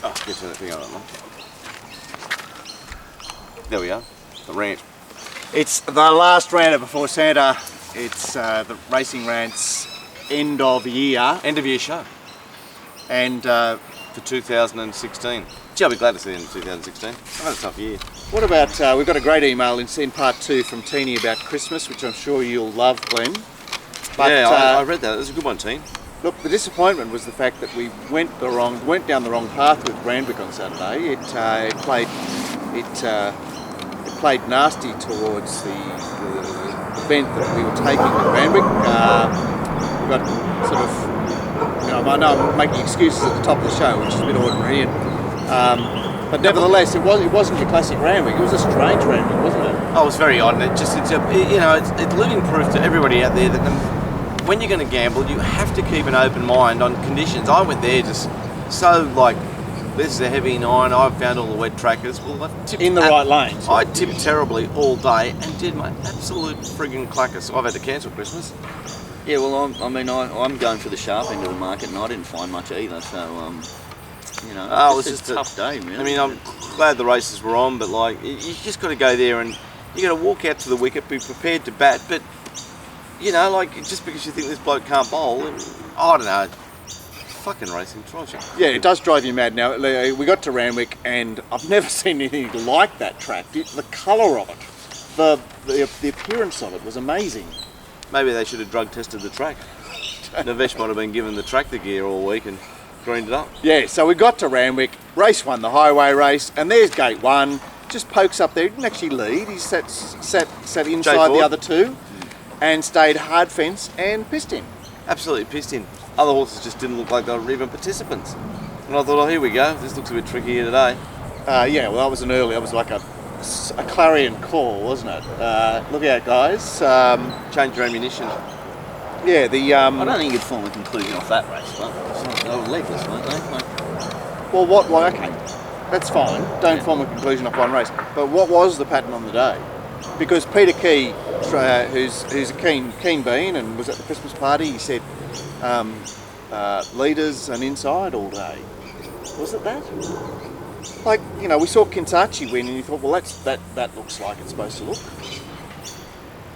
Oh, get to that thing on that one. There we are. The rant. It's the last rant before Santa. It's the Racing Rant's end of year. End of year show. And for 2016. Gee, I'll be glad to see it in 2016. I've had a tough year. what about, we've got a great email in part 2 from Teeny about Christmas, which I'm sure you'll love, Glenn. But, yeah, I read that. It was a good one, Teen. Look, the disappointment was the fact that we went down the wrong path with Randwick on Saturday. It played nasty towards the event that we were taking with Randwick. We got sort of, I know I'm making excuses at the top of the show, which is a bit ordinary, but nevertheless, it wasn't your classic Randwick. It was a strange Randwick, wasn't it? Oh, it was very odd, and it's living proof to everybody out there that when you're going to gamble, you have to keep an open mind on conditions. I went there just so like, this is a heavy 9, I've found all the wet trackers. Well, I tipped in the right lanes. I tipped terribly all day and did my absolute frigging clacker, so I've had to cancel Christmas. Yeah, well, I'm going for the sharp end of the market, and I didn't find much either. So, it was just a tough day, really. I mean, I'm glad the races were on, but like, you just got to go there and you got to walk out to the wicket, be prepared to bat, but just because you think this bloke can't bowl, I don't know. Fucking racing drives you. Yeah, it does drive you mad. Now, we got to Randwick, and I've never seen anything like that track. The colour of it, the appearance of it was amazing. Maybe they should have drug tested the track. Navesh might have been given the tractor gear all week and greened it up. Yeah, so we got to Randwick, race 1, the highway race, and there's gate 1. Just pokes up there. He didn't actually lead. He sat inside the other two and stayed hard fence and pissed in. Absolutely pissed in. Other horses just didn't look like they were even participants. And I thought, oh, here we go. This looks a bit tricky here today. Yeah, well, that was that was like a clarion call, wasn't it? Look out, guys. Change your ammunition. Yeah, I don't think you'd form a conclusion off that race, but they were legless, weren't they? Well, okay, that's fine. Don't form a conclusion off one race. But what was the pattern on the day? Because Peter Key, who's a keen bean and was at the Christmas party, he said leaders and inside all day. Was it that? Like, we saw Kinsachi win and you thought, well, that looks like it's supposed to look.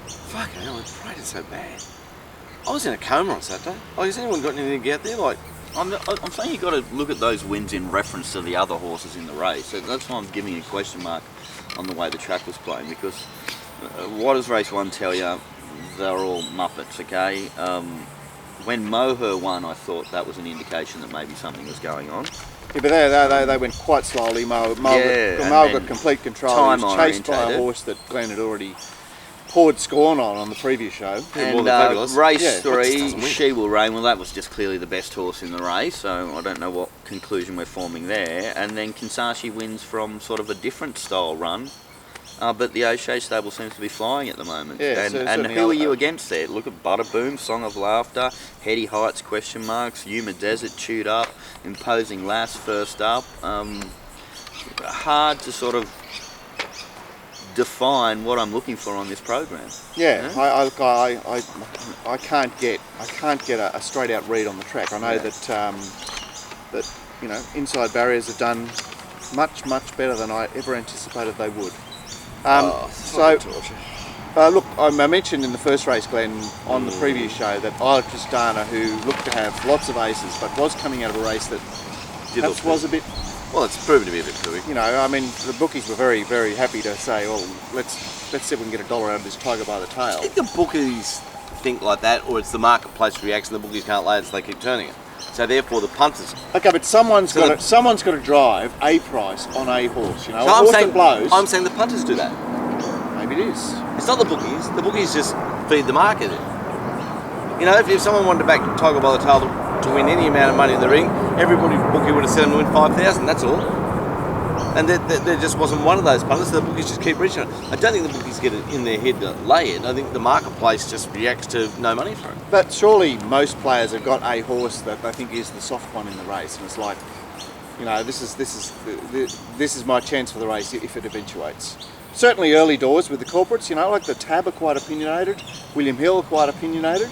Fucking hell, it rated so bad. I was in a coma on Saturday. Oh, has anyone got anything to get there? Like, I'm saying you've got to look at those wins in reference to the other horses in the race. So that's why I'm giving you a question mark on the way the track was playing, because what does race 1 tell you? They're all muppets, okay? When Moher won, I thought that was an indication that maybe something was going on. Yeah, but they went quite slowly. Mo got complete control. He was chased by a horse that Glenn had already poured scorn on the previous show. And race 3, She Will Reign, well, that was just clearly the best horse in the race, so I don't know what conclusion we're forming there. And then Kinsashi wins from sort of a different style run, but the O'Shea stable seems to be flying at the moment. Yeah, and who are you against there? Look at Butterboom, Song of Laughter, Heady Heights, question marks, Yuma Desert, Chewed Up, Imposing Lass first up. Hard to sort of define what I'm looking for on this program. Yeah, I can't get a straight out read on the track. I know that inside barriers have done much better than I ever anticipated they would. Look, I mentioned in the first race, Glenn, on the previous show that Isla Tristana, who looked to have lots of aces, but was coming out of a race that perhaps was a bit. Well, it's proven to be a bit pooey. The bookies were very, very happy to say, well, let's see if we can get $1 out of this tiger by the tail. I think the bookies think like that, or it's the marketplace reaction. The bookies can't lay it, so they keep turning it. So therefore, the punters. Okay, but someone's got to drive a price on a horse. So I'm saying the punters do that. Maybe it is. It's not the bookies. The bookies just feed the market. If someone wanted to back Tiger by the tail to win any amount of money in the ring, everybody bookie would have said them to win 5,000. That's all. And there just wasn't one of those punters, so the bookies just keep reaching it. I don't think the bookies get it in their head to lay it. I think the marketplace just reacts to no money for it. But surely most players have got a horse that they think is the soft one in the race, and it's like, this is my chance for the race if it eventuates. Certainly early doors with the corporates, like the Tab are quite opinionated, William Hill are quite opinionated.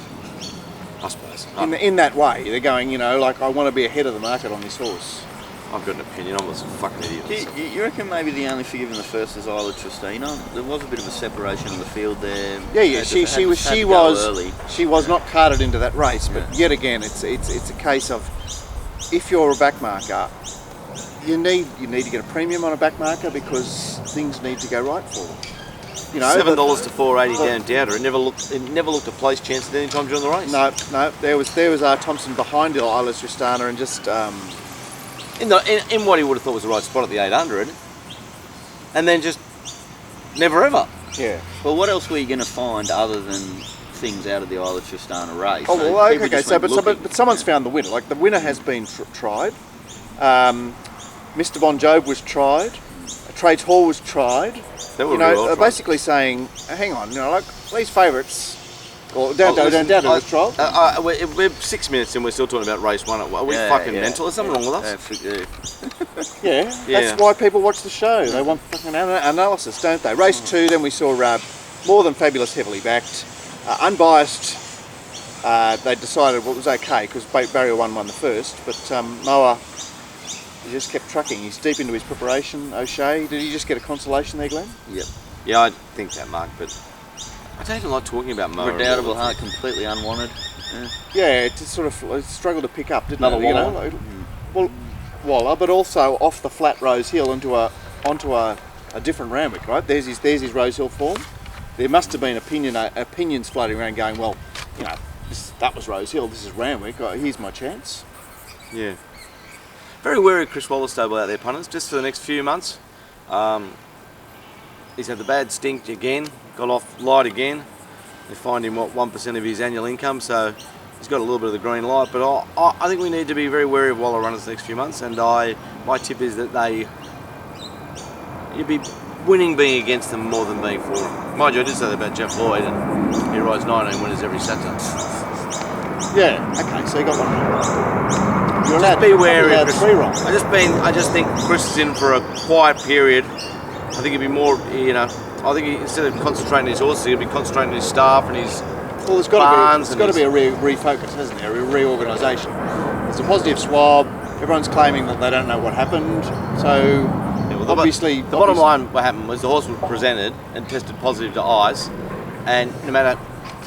I suppose. In that way, they're going, I want to be ahead of the market on this horse. I've got an opinion. I'm a fucking idiot. You reckon maybe the only figure in the first is Isla Tristina? There was a bit of a separation in the field there. Yeah. She was not carted into that race, but yet again, it's a case of if you're a back marker, you need to get a premium on a back marker because things need to go right for them. You know, $7 to $4.80 down Dowder. It never looked a place chance at any time during the race. No. There was Thompson behind Isla Tristana and just in what he would have thought was the right spot at the 800, and then just never ever. Yeah. Well, what else were you going to find other than things out of the Isla Tristana race? Oh well, People okay. just So, went but someone's found the winner. Like the winner has been tried. Mr. Bon Job was tried. Trades Hall was tried. That would be well tried. Basically saying, hang on, like these favourites. Or Dowder was tried. We're 6 minutes in. We're still talking about race 1. Are we fucking mental? There's something wrong with us. Yeah, that's why people watch the show. They want fucking analysis, don't they? Race 2, then we saw More Than Fabulous, heavily backed. Unbiased, they decided what was okay because Barrier 1 won the first, but Moa, he just kept trucking. He's deep into his preparation. O'Shea, did he just get a consolation there, Glenn? Yep. Yeah, I think that, Mark, but I don't even like talking about Moa. Redoubtable Heart, completely unwanted. Yeah, it just sort of struggled to pick up, didn't Another it? Waller. Well, Waller, but also off the flat Rose Hill onto a different Randwick, right? There's his Rose Hill form. There must have been opinions floating around going, well, that was Rose Hill, this is Randwick, here's my chance. Yeah. Very wary of Chris Waller's stable out there, punters, just for the next few months. He's had the bad stink again, got off light again. They fined him, 1% of his annual income, so he's got a little bit of the green light. But I think we need to be very wary of Waller runners the next few months, and my tip is that you'd be winning being against them more than being for them. Mind you, I did say that about Jeff Lloyd, and he rides 19 winners every Saturday. Yeah, okay, so you got one. You're Just be wary of Chris. 3 wrong. I just think Chris is in for a quiet period. I think he'd be more, I think instead of concentrating on his horses, he'd be concentrating on his staff and his there's got to be a refocus, hasn't there? A reorganisation. There's a positive swab. Everyone's claiming that they don't know what happened. So obviously, the bottom line, what happened was the horse was presented and tested positive to ice, and no matter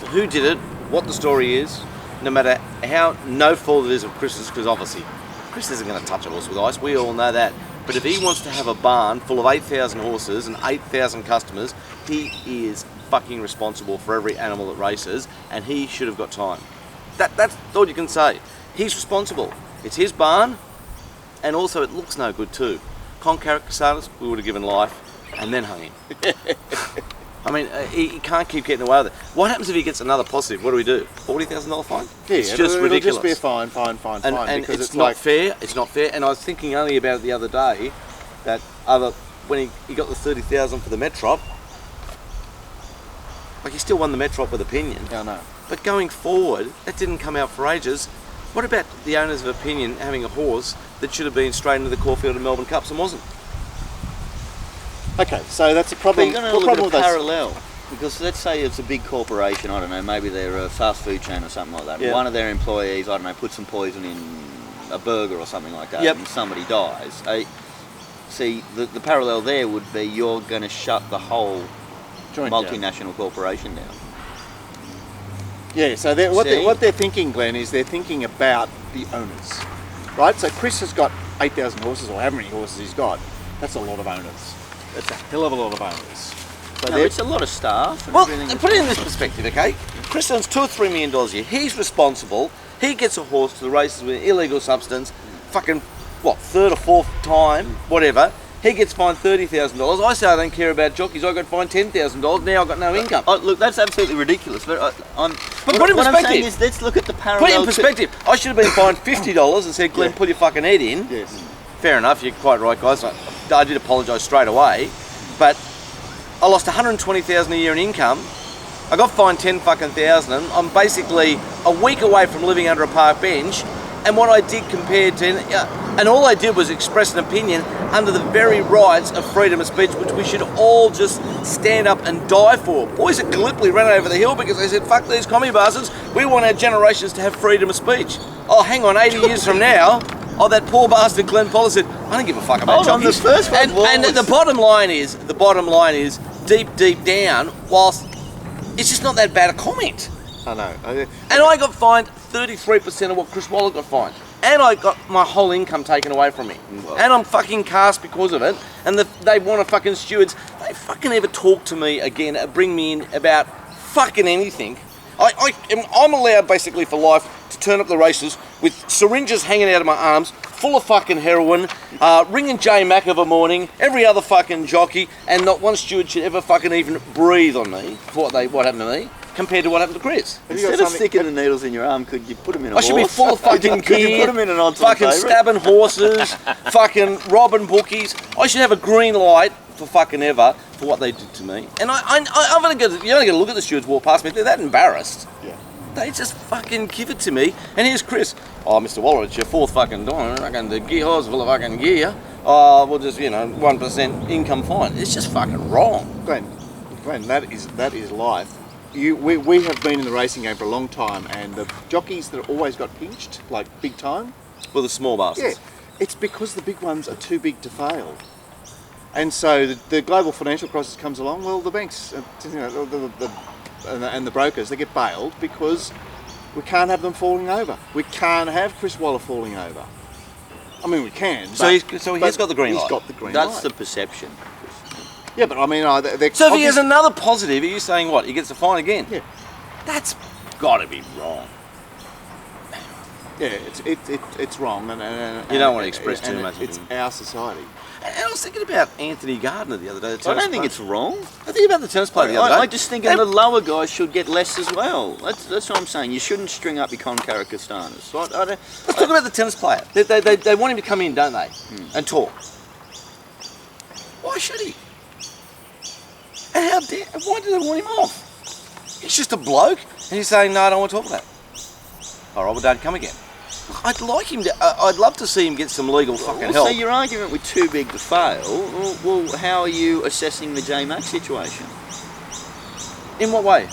who did it, what the story is, no matter how no fault it is of Chris's, because obviously Chris isn't going to touch a horse with ice. We all know that. But if he wants to have a barn full of 8,000 horses and 8,000 customers, he is fucking responsible for every animal that races, and he should have got time. That's all you can say. He's responsible. It's his barn, and also it looks no good too. Concarrick Casadas, we would have given life, and then hung him. I mean, he can't keep getting away with it. What happens if he gets another positive? What do we do? $40,000 fine? Yeah, it's just ridiculous. It'll just be a fine. And because it's not fair. It's not fair. And I was thinking only about it the other day that when he got the 30,000 for the Metrop, like he still won the Metrop with opinion. Yeah, I know. But going forward, that didn't come out for ages. What about the owners of opinion having a horse that should have been straight into the Caulfield and Melbourne Cups and wasn't? Okay, so that's a problem. But you're going to look at a parallel, because let's say it's a big corporation, I don't know, maybe they're a fast food chain or something like that. Yeah. One of their employees, I don't know, put some poison in a burger or something like that, Yep. and somebody dies. See, the parallel there would be you're going to shut the whole multinational corporation down. Yeah, so what they're thinking, Glenn, is they're thinking about the owners, right? So Chris has got 8,000 horses, or however many horses he's got. That's a lot of owners. That's a hell of a lot of owners. So it's a lot of staff. And well, everything. put it in this perspective, okay? Chris earns $2 or $3 million a year. He's responsible. He gets a horse to the races with illegal substance. Fucking third or fourth time, whatever. He gets fined $30,000. I say I don't care about jockeys. I got fined $10,000. Now I've got no income. Look, that's absolutely ridiculous. But put it in what I'm saying perspective. is, let's look at the parallel. Put it in perspective. I should have been fined $50 and said, Glenn, pull your fucking head in. Yes. Fair enough. You're quite right, guys. I did apologise straight away, but I lost $120,000 a year in income. I got fined $10,000. I'm basically a week away from living under a park bench. And what I did compared to, and all I did was express an opinion under the very rights of freedom of speech, which we should all just stand up and die for. Boys at Gallipoli ran over the hill because they said, fuck these commie bastards, we want our generations to have freedom of speech. Oh, hang on, 80 years from now, Oh, that poor bastard Glenn Pollard said, I don't give a fuck about Hold on, jockeys. the first one and was- the bottom line is, deep down, whilst it's just not that bad a comment. I know. And I got fined 33% of what Chris Waller got fined. And I got my whole income taken away from me. Well. And I'm fucking cast because of it. And they want to fucking stewards. They fucking ever talk to me again, bring me in about fucking anything. I'm allowed basically for life to turn up the races with syringes hanging out of my arms, full of fucking heroin, ringing J Mac of a morning, every other fucking jockey, and not one steward should ever fucking even breathe on me for what happened to me, compared to what happened to Chris. Instead of sticking the needles in your arm, could you put them in a I should be horse? full of fucking Could you gear, put them in an odds fucking favourite? stabbing horses, fucking robbing bookies. I should have a green light for fucking ever for what they did to me. And I've only got to look at the stewards walk past me. They're that embarrassed. Yeah. They just fucking give it to me. And here's Chris. Oh, Mr. Waller, it's your fourth fucking time. I reckon the gear horse full of fucking gear. We'll just 1% income fine. It's just fucking wrong. Glenn, that is life. We have been in the racing game for a long time, and the jockeys that always got pinched, like big time, Well, the small bastards. yeah, it's because the big ones are too big to fail. And so the global financial crisis comes along. Well, the banks, and the brokers, they get bailed because we can't have them falling over. We can't have Chris Waller falling over. I mean, we can. So he's got the green light. He's got the green That's light. the perception. Yeah, but I mean, they're So if he has another positive, are you saying what? He gets the fine again? Yeah. That's got to be wrong. Yeah, it's wrong, and You don't want to express too and much. It's our society. And I was thinking about Anthony Gardner the other day. I don't think it's wrong. I think about the tennis player the other day. I just think the lower guys should get less as well. That's what I'm saying. You shouldn't string up your Konkara Kastanas. Let's talk about the tennis player. They want him to come in, don't they? And talk. Why should he? And why do they want him off? He's just a bloke, and he's saying, no, I don't want to talk about it. All right, well, don't come again. I'd like him to. I'd love to see him get some legal fucking help. So your argument with too big to fail. Well, how are you assessing the J Mac situation? In what way?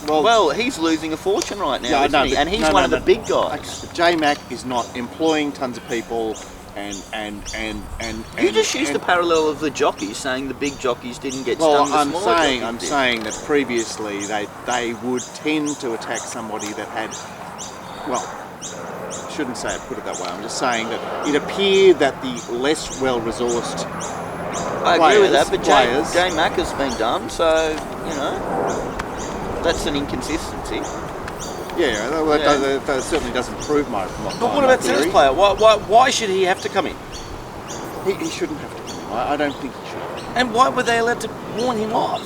Well, he's losing a fortune right now, isn't he? And he's one of the big guys. J-Mac is not employing tons of people, and You just used the parallel of the jockeys, saying the big jockeys didn't get stung. I'm the smaller saying jockeys did. that previously they would tend to attack somebody that had, well, I shouldn't say it, put it that way. I'm just saying that it appeared that the less well-resourced I agree with that, but players. J Mac has been done, so that's an inconsistency. Yeah, that certainly doesn't prove my. But what about tennis player? Why should he have to come in? He shouldn't have to come in. I don't think he should. And why were they allowed to warn him off?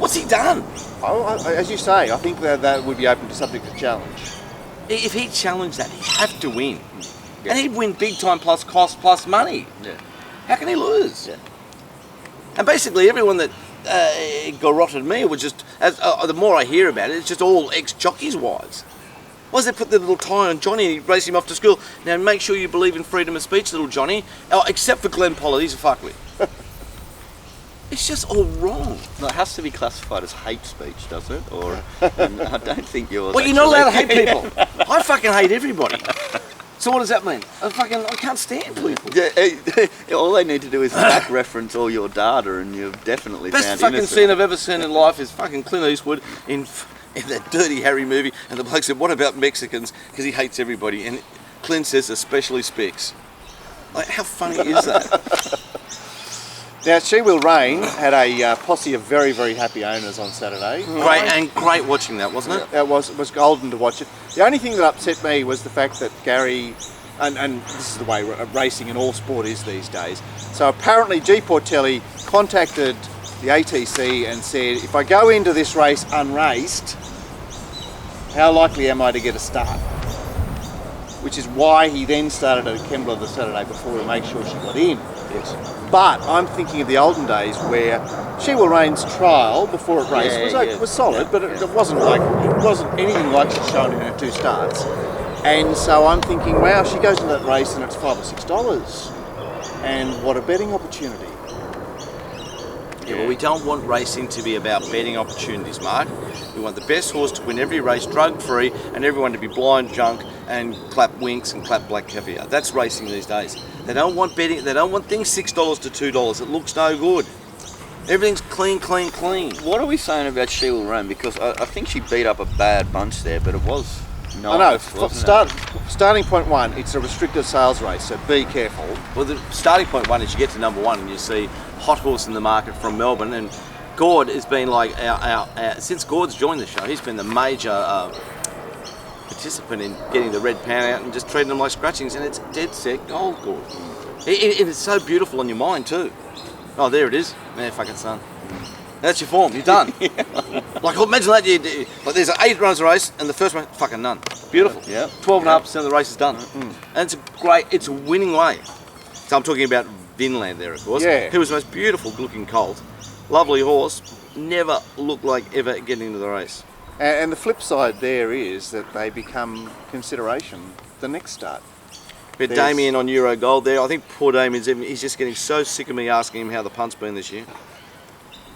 What's he done? As you say, I think that would be open to subject to challenge. If he challenged that, he'd have to win. Yeah. And he'd win big time plus cost plus money. Yeah. How can he lose? Yeah. And basically everyone that garroted me was just, the more I hear about it, it's just all ex-jockeys' wives. Why does they put the little tie on Johnny and race him off to school? Now make sure you believe in freedom of speech, little Johnny. Oh, except for Glenn Pollard, he's a fuckwit. It's just all wrong. No, it has to be classified as hate speech, does it? Or I don't think yours. Well, you're not allowed to hate people. I fucking hate everybody. So what does that mean? I can't stand people. Yeah, all they need to do is back reference all your data, and you've definitely Best found fucking innocent. scene I've ever seen in life is fucking Clint Eastwood in that Dirty Harry movie, and the bloke said, "What about Mexicans?" Because he hates everybody, and Clint says, "Especially Specs." Like, how funny is that? Now, She Will Rain had a posse of very, very happy owners on Saturday. Great watching that, wasn't it? It was golden to watch it. The only thing that upset me was the fact that Gary, and this is the way racing and all sport is these days. So apparently G. Portelli contacted the ATC and said, if I go into this race unraced, how likely am I to get a start? Which is why he then started at Kembla the Saturday before to make sure she got in. Yes. But I'm thinking of the olden days where She Will Rain's trial before it raced was solid, but it wasn't anything like she's shown in her two starts. And so I'm thinking, wow, she goes into that race and it's $5 or $6, and what a betting opportunity. Yeah, well, we don't want racing to be about betting opportunities, Mark. We want the best horse to win every race drug-free and everyone to be blind, drunk, and clap winks and clap black caviar. That's racing these days. They don't want betting. They don't want things $6 to $2. It looks no good. Everything's clean, clean, clean. What are we saying about She Will Run? Because I think she beat up a bad bunch there, but it was I know. Starting point one, it's a restricted sales race, so be careful. Well, the starting point one is you get to number one and you see hot horse in the market from Melbourne, and Gord has been like since Gord's joined the show, he's been the major participant in getting the red pan out and just treating them like scratchings, and it's dead set gold, Gord. It's so beautiful on your mind too. Oh, there it is. Man, fucking son. That's your form. You're done. Like, imagine that. Like, there's 8 runs a race, and the first one, fucking none. Beautiful. Yeah. 12.5% of the race is done. And it's a winning way. So I'm talking about Vinland there, of course. Yeah. He was the most beautiful looking colt. Lovely horse. Never looked like ever getting into the race. And the flip side there is that they become consideration the next start. But Damien on Euro Gold there, I think poor Damien's he's just getting so sick of me asking him how the punt's been this year.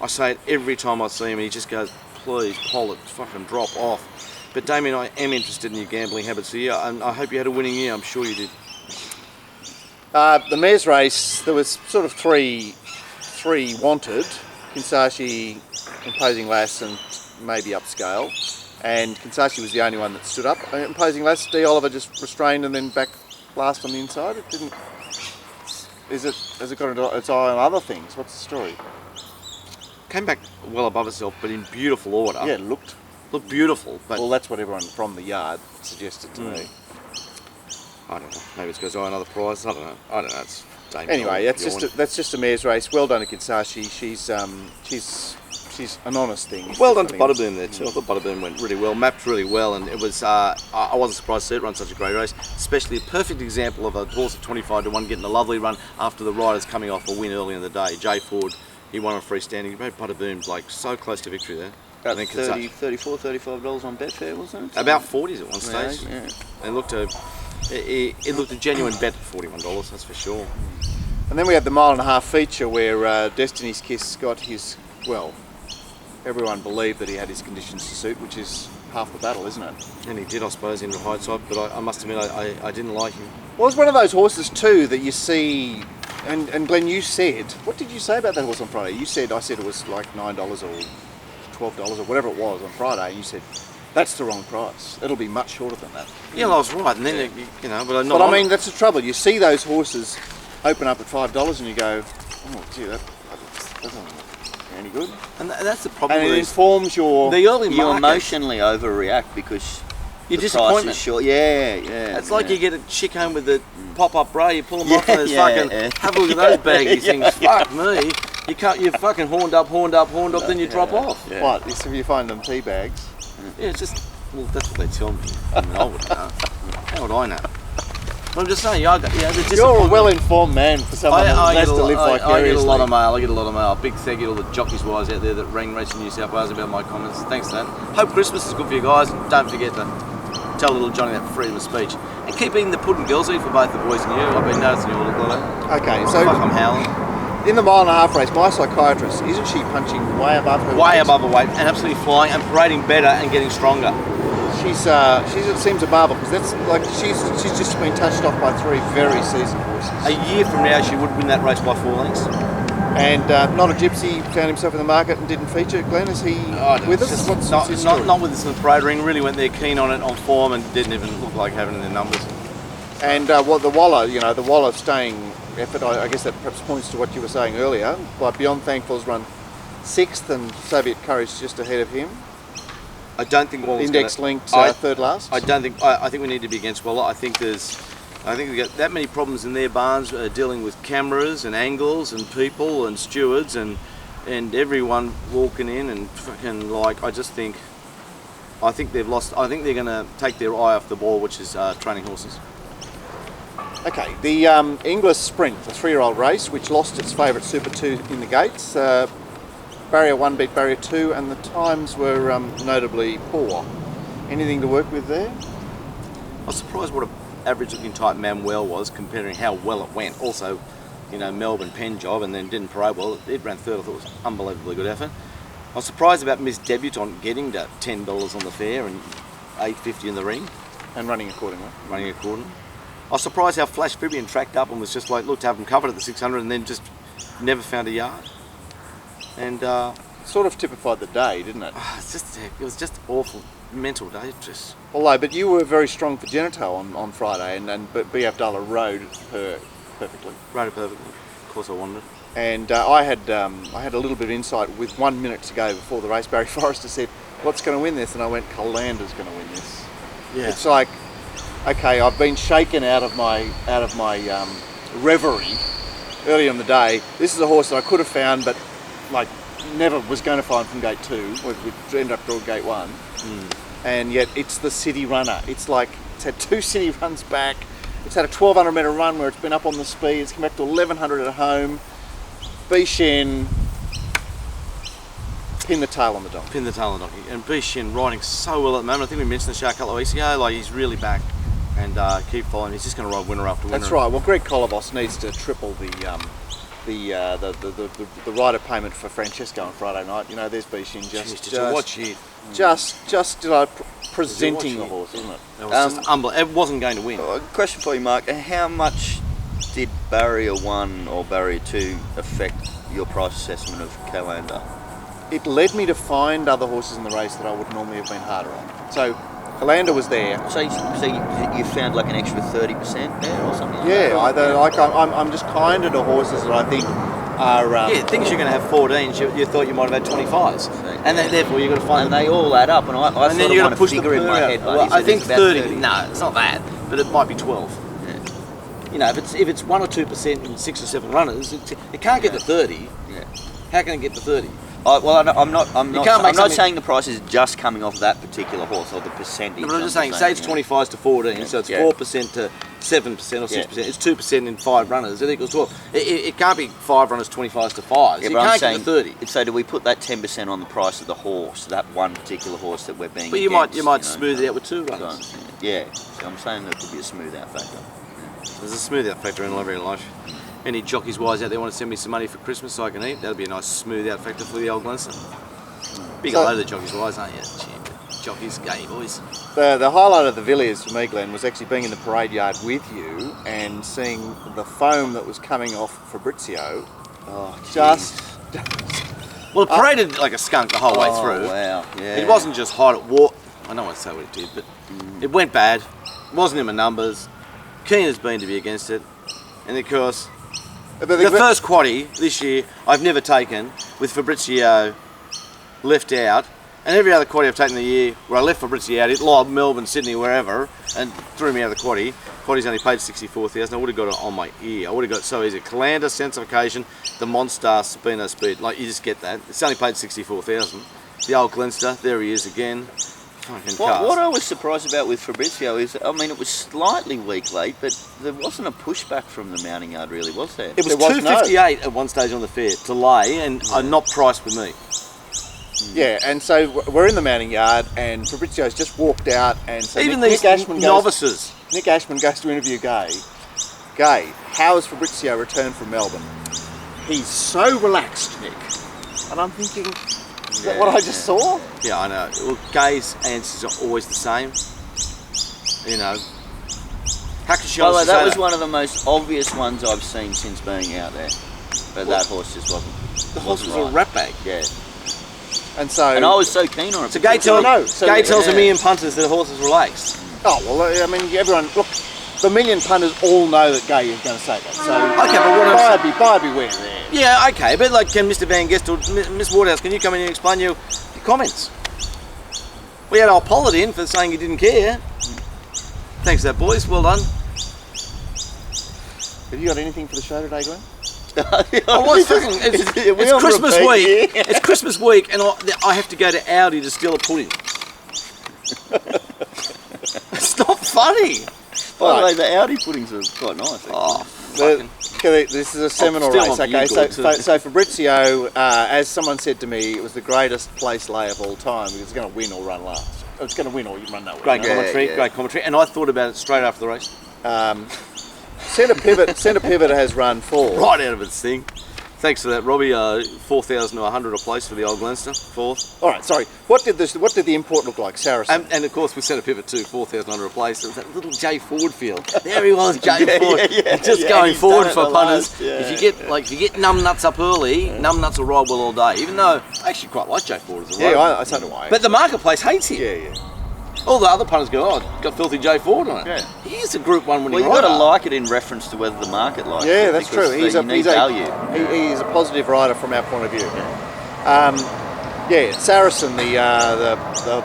I say it every time I see him, and he just goes, please, Pollard, fucking drop off. But Damien, I am interested in your gambling habits here, and I hope you had a winning year. I'm sure you did. The mares race, there was sort of three wanted: Kinsashi, Imposing Lass, and maybe Upscale. And Kinsashi was the only one that stood up. Imposing Lass, D. Oliver just restrained and then back last on the inside. It didn't. Has it got its eye on other things? What's the story? Came back well above itself, but in beautiful order. Yeah, it looked beautiful. But well, that's what everyone from the yard suggested to me. I don't know. Maybe it's because I another prize. I don't know. It's Damien. Anyway, that's just a mare's race. Well done to Kinsashi. She's an honest thing. Well done to Butterboom there too. I thought Butterboom went really well, mapped really well, and it was. I wasn't surprised to see it run such a great race. Especially a perfect example of a horse at 25 to 1 getting a lovely run after the riders coming off a win early in the day. Jay Ford. He won on freestanding. He made Butterboom like so close to victory there. About $30, $34, $35 on Betfair, wasn't it? About 40s at one stage. Yeah. It looked a genuine bet at $41. That's for sure. And then we had the 1.5 mile feature where Destiny's Kiss got his. Well, everyone believed that he had his conditions to suit, which is half the battle, isn't it? And he did, I suppose, in hindsight. But I must admit, I didn't like him. Well, it's one of those horses too that you see. And Glenn, you said, what did you say about that horse on Friday? I said it was like $9 or $12 or whatever it was on Friday. And you said, that's the wrong price. It'll be much shorter than that. Yeah, well, I was right. And then, but I mean, that's the trouble. You see those horses open up at $5 and you go, oh, gee, that doesn't look any good. And that's the problem. And it informs your... You emotionally overreact because... Your disappointment. Short. Yeah. It's like you get a chick home with the pop-up bra, you pull them off and it's have a look at those baggy things. Fuck me. You're fucking horned up, then you drop off. Yeah. What? If you find them tea bags? Yeah, it's just, well, that's what they tell me. I mean, I wouldn't know. How would I know? But I'm just saying, you're a well-informed man for someone who has to live vicariously. I get a lot of mail. Big thank you to all the jockeys wise out there that rang Racing New South Wales about my comments. Thanks for that. Hope Christmas is good for you guys, and don't forget to tell little Johnny that freedom of speech. And keep eating the pudding, Gilsey, for both the boys and you. I've been noticing you all look like that. Okay, so fuck, I'm howling. In the 1.5 mile race, my psychiatrist, isn't she punching way above her weight? Way above her weight, and absolutely flying and parading better and getting stronger. It seems a marvel because that's like she's just been touched off by 3 very seasoned horses. A year from now, she would win that race by 4 lengths. And Not a Gypsy found himself in the market and didn't feature. Glenn, is he with us? Not with us in the parade ring. Really went there keen on it, on form, and didn't even look like having it in their numbers. And the Waller staying effort, I guess that perhaps points to what you were saying earlier. By Beyond Thankful's run 6th and Soviet Courage just ahead of him. I don't think Waller's index linked third last. I don't think. I think we need to be against Waller. I think we've got that many problems in their barns dealing with cameras and angles and people and stewards and everyone walking in and fucking like. I think they've lost. I think they're going to take their eye off the ball, which is training horses. Okay, the Inglis Sprint, the 3-year-old race, which lost its favourite Super 2 in the gates. Barrier 1 beat Barrier 2 and the times were notably poor. Anything to work with there? I was surprised what an average looking type Manuel was comparing how well it went. Also, Melbourne pen job and then didn't parade well. It ran 3rd. I thought it was unbelievably good effort. I was surprised about Miss Debutante getting to $10 on the fair and $8.50 in the ring. And running accordingly. Running accordingly. I was surprised how Flash Vivian tracked up and was just like, look, to have them covered at the 600 and then just never found a yard. And Sort of typified the day, didn't it? it was just awful. Mental day, just. But you were very strong for Genito on Friday, but B. Abdullah rode her perfectly. Rode it perfectly. Of course I wanted it. And I had a little bit of insight with 1 minute to go before the race. Barry Forrester said, "What's going to win this?" And I went, "Calanda's going to win this." Yeah. It's like, okay, I've been shaken out of my reverie earlier in the day. This is a horse that I could have found, but like never was going to find from gate 2. We ended up drawing gate 1. And yet it's the city runner. It's had 2 city runs back. It's had a 1200 metre run where it's been up on the speed. It's come back to 1100 at home. Bishen pin the tail on the donkey. Pin the tail on the donkey. And Bishen riding so well at the moment. I think we mentioned the show a couple of weeks ago. Like, he's really back. And keep following. He's just going to ride winner after winner. That's right. Well, Greg Kolovos needs to triple the rider payment for Francesco on Friday night. You know, there's Bishen just presenting the horse, isn't it? It was just unbelievable. It wasn't going to win. Question for you, Mark. How much did Barrier 1 or Barrier 2 affect your price assessment of Calanda? It led me to find other horses in the race that I would normally have been harder on. So Calanda was there. So you found like an extra 30% there or something like that? Yeah, I'm just kinder to horses that I think are... things you're going to have 14s, you thought you might have had 25s. And then therefore you've got to find... And they all add up, and I and then you're going to push figure in my head. Well, I think 30. No, it's not that, but it might be 12. Yeah. You know, if it's 1 or 2% in 6 or 7 runners, it can't get to 30. Yeah. How can it get to 30? I'm not saying the price is just coming off that particular horse or the percentage. No, but I'm just saying, say it's 25s to 14, so it's 4% to 7% or 6%. It's 2% in 5 runners. It equals 12. It can't be 5 runners 25s to 5s. Yeah, you but can't I'm saying, get to 30. So do we put that 10% on the price of the horse, that one particular horse that we're being? But you might smooth it out with 2 runners. Yeah, so I'm saying there could be a smooth out factor. There's a smooth out factor in every life. Any jockeys wise out there want to send me some money for Christmas so I can eat? That'd be a nice smooth out factor for the old Glenson. Big hello to the jockeys wise, aren't you? Jockeys, gay boys. The highlight of the Villiers for me, Glenn, was actually being in the parade yard with you and seeing the foam that was coming off Fabrizio. Well, it paraded like a skunk the whole way through. Wow, yeah. It wasn't just hot, it wore. I don't want to say what it did, but it went bad. It wasn't in my numbers. Keen has been to be against it. And of course, the first quaddie this year I've never taken with Fabrizio left out, and every other quaddie I've taken the year where I left Fabrizio out, it lobbed Melbourne, Sydney, wherever, and threw me out of the quaddie. Quaddie's only paid 64,000. I would have got it on my ear. I would have got it so easy. Calanda, Sense of Occasion, the Monster, Sabino Speed, like you just get that. It's only paid 64,000. The old Glenster, there he is again. What I was surprised about with Fabrizio is, I mean, it was slightly weak late, but there wasn't a pushback from the mounting yard, really, was there? It was 258 at one stage on the fair to lay, and not priced with me. Yeah, and so we're in the mounting yard, and Fabrizio's just walked out, and so even these novices. Nick Ashman goes to interview Gay. Gay, how has Fabrizio returned from Melbourne? He's so relaxed, Nick. And I'm thinking, is that what I just saw? Yeah, I know. Well, Gay's answers are always the same. You know. By the way, that was one of the most obvious ones I've seen since being out there. But that horse just wasn't. The horse was a rat bag. Yeah. And I was so keen on it. So Gay tells a million punters that the horse is relaxed. Oh, well, I mean, everyone, look, the million punters all know that Gay is going to say that. So, okay, but buyer beware there. Yeah, okay, but like, can Mr. Van Guest or Miss Waterhouse, can you come in and explain your comments? We had our Pollard in for saying he didn't care. Thanks for that, boys. Well done. Have you got anything for the show today, Glenn? It's Christmas week. It's Christmas week, and I have to go to Aldi to steal a pudding. It's not funny. By the way, the Audi puddings are quite nice. This is a seminal race. Okay, so Fabrizio, as someone said to me, it was the greatest place lay of all time because it's going to win or run last. It's going to win or you run nowhere. Great commentary, and I thought about it straight after the race. Centre pivot has run 4. Right out of its thing. Thanks for that, Robbie. 4,000 to 100 a place for the old Glenster, fourth. All right, sorry. What did the import look like, Saracen? And of course, we set a pivot too, 4,000 a place. There was that little Jay Ford field. There he was, Jay Ford. Just going forward for punters. If you get numb nuts up early, numb nuts will ride well all day. Even though I actually quite like Jay Ford as a rider. Yeah, I so do I. But the marketplace hates him. Yeah. All the other punters go, oh, got filthy Jay Ford on it. Yeah. He's a Group 1 winning Well, you've rider. got to like it in reference to whether the market likes it. Yeah, that's true. He's value. He is a positive rider from our point of view. Saracen, the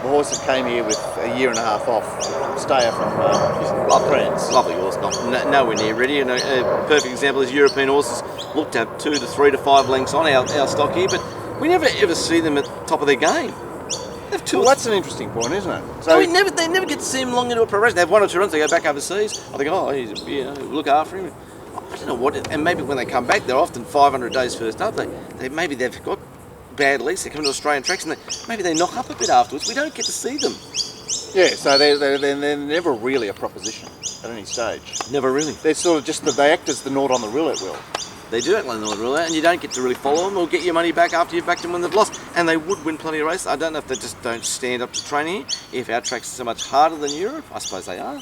horse that came here with a year and a half off, stayer from France. Lovely horse, nowhere near ready. And a perfect example is European horses look to have 2 to 3 to 5 lengths on our stock here, but we never ever see them at the top of their game. Well, that's an interesting point, isn't it? So they never get to see him long into a pro race. They have 1 or 2 runs, they go back overseas. I think, look after him. I don't know what, and maybe when they come back, they're often 500 days first up. Maybe they've got bad leaks. They come to Australian tracks and maybe they knock up a bit afterwards. We don't get to see them. Yeah, so they're never really a proposition at any stage. Never really. They're sort of just they act as the Nord on the roulette wheel. They do act like the roulette, and you don't get to really follow them or get your money back after you've backed them when they've lost. And they would win plenty of races. I don't know if they just don't stand up to training. If our tracks are so much harder than Europe, I suppose they are.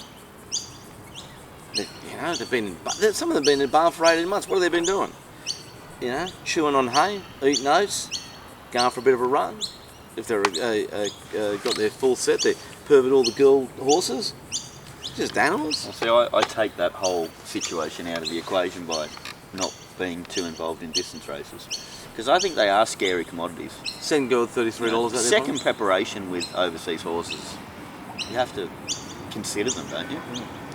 They've been some of them have been in barn for 18 months. What have they been doing? Chewing on hay, eating oats, going for a bit of a run. If they're got their full set, they pervert all the girl horses. Just animals. See, I take that whole situation out of the equation by not being too involved in distance races, because I think they are scary commodities. Send girl $33 out there. Second preparation with overseas horses, you have to consider them, don't you?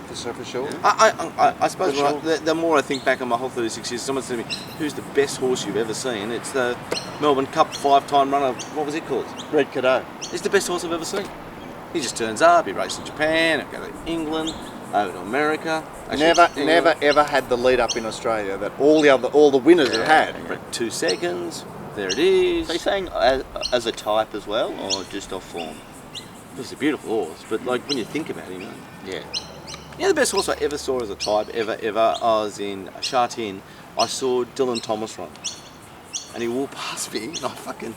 For sure. I suppose the more I think back on my whole 36 years, someone said to me, "Who's the best horse you've ever seen?" It's the Melbourne Cup 5-time runner. What was it called? Red Cadeau. It's the best horse I've ever seen. He just turns up. He races in Japan. Go to England, over to America. Never ever had the lead up in Australia that all the winners have had. 2 seconds. There it is. So you're saying as a type as well, or just off form? It's a beautiful horse, but when you think about him, Yeah. The best horse I ever saw as a type, ever, I was in Shartin. I saw Dylan Thomas run. And he walked past me, and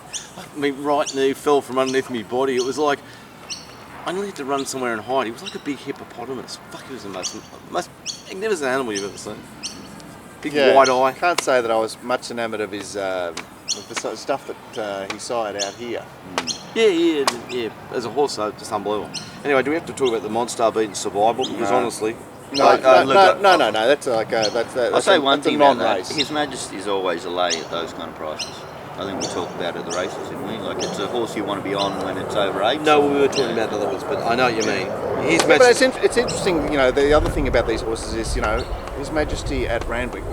my right knee fell from underneath my body. It was like, I nearly had to run somewhere and hide. He was like a big hippopotamus. He was the most magnificent animal you've ever seen. Big wide eye. Can't say that I was much enamoured of his the sort of stuff that he sired out here. Yeah. As a horse, though, just unbelievable. Anyway, do we have to talk about the Monster beating Survival? Because honestly, no. That's I'll say one thing about that. non-race. His Majesty's always a lay at those kind of prices. I think we talked about it at the races, didn't we? Like, it's a horse you want to be on when it's over 8. No, we were talking about another horse, but I know what you mean. But it's interesting, the other thing about these horses is, His Majesty at Randwick,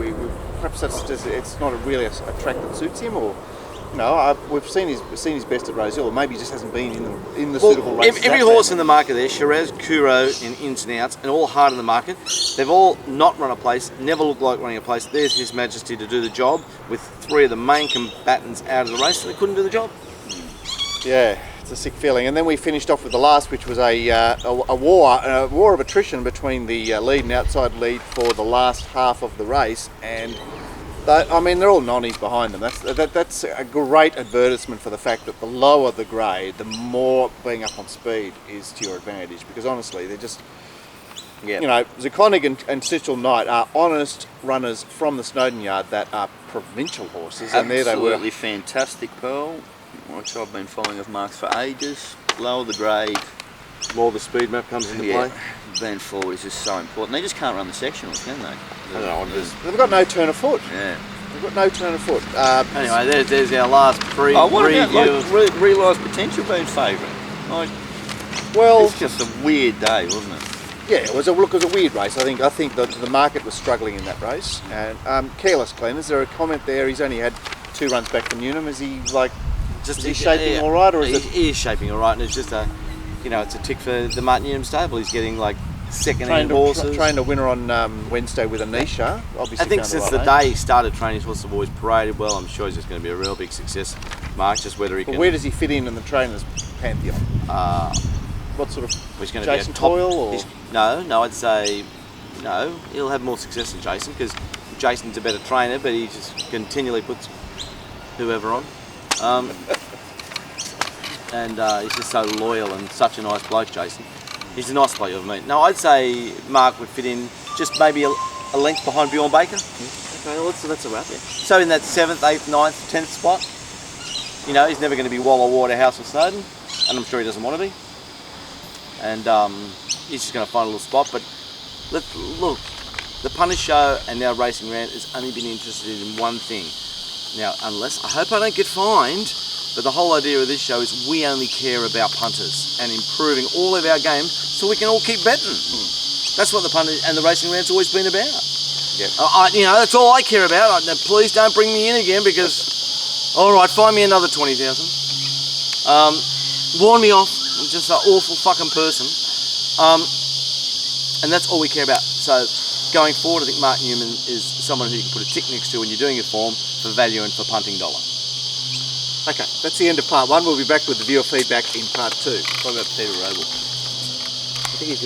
perhaps it's not really a track that suits him, or we've seen his best at Rosehill, or maybe he just hasn't been in the suitable races. Every horse in the market there, Shiraz, Kuro, and Ins and Outs, and all hard in the market. They've all not run a place, never looked like running a place. There's His Majesty to do the job with 3 of the main combatants out of the race, and they couldn't do the job. Yeah, it's a sick feeling. And then we finished off with the last, which was a war of attrition between the lead and outside lead for the last half of the race, and they're all nonnies behind them. That's a great advertisement for the fact that the lower the grade, the more being up on speed is to your advantage. Because honestly, they're just, Zukonig and Cecil Knight are honest runners from the Snowden Yard that are provincial horses, and there they were. Absolutely fantastic, Pearl, which I've been following of Marks for ages. Lower the grade, More the speed map comes into play. Band forward is just so important. They just can't run the sectionals, can they? They've got no turn of foot. Yeah. They've got no turn of foot. Anyway, there's our last preview. What about realised potential being favourite? It's just a weird day, wasn't it? Yeah, it was a weird race. I think the market was struggling in that race. And Careless Glenn, is there a comment there? He's only had 2 runs back from Newnham. Is he shaping all right, or is it? He is shaping all right, and it's just it's a tick for the Martin Newnham stable. He's getting second-hand horses. Trained a winner on Wednesday with Anisha. Obviously, I think since the day he started training, his horses have always paraded well. I'm sure he's just going to be a real big success. Mark, just whether he can. Where does he fit in the trainers' pantheon? What sort of? He's going Jason Toyle, or no? I'd say no. He'll have more success than Jason, because Jason's a better trainer, but he just continually puts whoever on. And he's just so loyal and such a nice bloke, Jason. He's a nice bloke you've met. No, I'd say Mark would fit in just maybe a length behind Bjorn Baker. Okay, well, that's about it. So in that 7th, 8th, 9th, 10th spot, you know, he's never going to be Waller, Waterhouse or Snowden, and I'm sure he doesn't want to be. And he's just going to find a little spot. But look, the Punters Show and now Racing Rant has only been interested in one thing. Now, unless, I hope I don't get fined, but the whole idea of this show is we only care about punters and improving all of our games so we can all keep betting. That's what the Punters and the Racing Rant's always been about. Yeah. You know, that's all I care about. Please don't bring me in again because, all right, find me another 20,000. Warn me off. I'm just an awful fucking person. And that's all we care about. So going forward, I think Mark Newman is someone who you can put a tick next to when you're doing your form for value and for punting dollar. Okay, that's the end of part 1. We'll be back with the viewer feedback in part 2. What about Peter Roble? I think he's